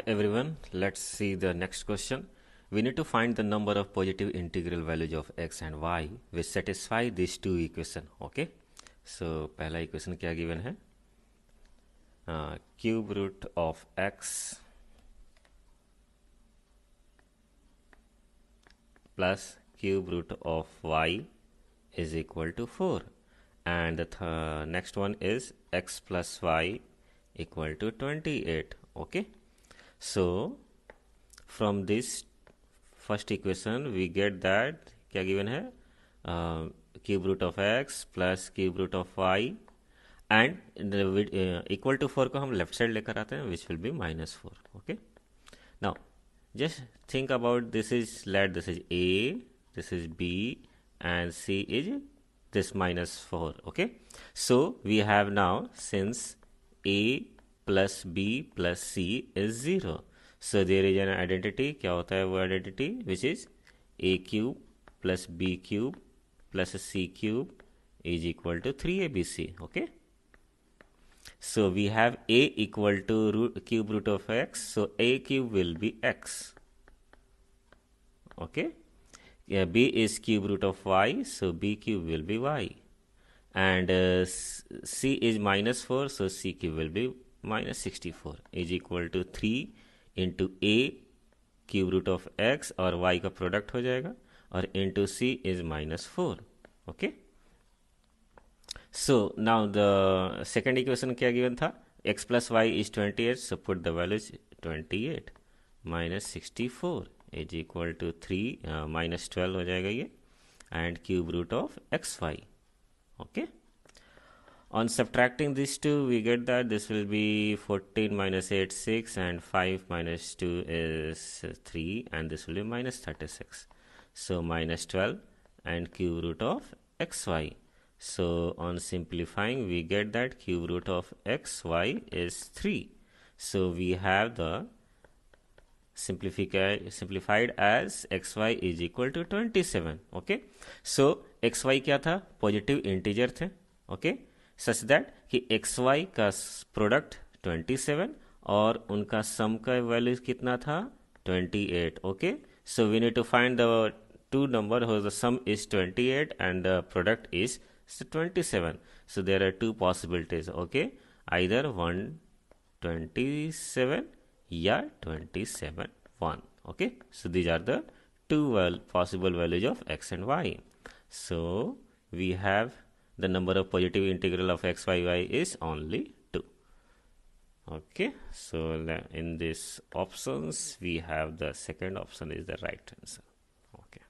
Hi everyone, let's see the next question. We need to find the number of positive integral values of x and y which satisfy these two equation. Okay, so पहला equation क्या given है? Cube root of x plus cube root of y is equal to 4, and the next one is x plus y equal to 28. Okay, so from this first equation we get that क्या given है, cube root of x plus cube root of y and equal to 4 को हम left side लेकर आते हैं, which will be minus 4. Okay, now just think about this is A, this is B, and C is this minus 4. Okay, so we have now, since A plus B plus C is 0, so there is an identity. क्या होता है वो identity? Which is A cube plus B cube plus C cube is equal to 3ABC. Okay, so we have A equal to cube root of x, so A cube will be x. Okay, yeah, B is cube root of y, so B cube will be y, and C is minus 4, so C cube will be minus 64 is equal to 3 into A cube root of x और y का product हो जाएगा और into C is minus 4. Okay, so now the second equation क्या given था? X plus y is 28, so put the values 28 minus 64 is equal to 3 minus 12 हो जाएगा ये, and cube root of xy. Okay, on subtracting these two we get that this will be 14 minus 8 6, and 5 minus 2 is 3, and this will be minus 36, so minus 12 and cube root of xy. So on simplifying we get that cube root of xy is 3, so we have the simplified as xy is equal to 27. Okay, so xy क्या था? Positive integer थे. Okay, such that कि xy का product 27 और उनका सम का value कितना था? 28. Okay, so we need to find the two number whose the sum is 28 and the product is 27. So there are two possibilities. Okay, either 127 या 27 1. Okay, so these are the two possible values of x and y. So we have the number of positive integral of x y y is only 2. Okay, so in these options we have the second option is the right answer. Okay.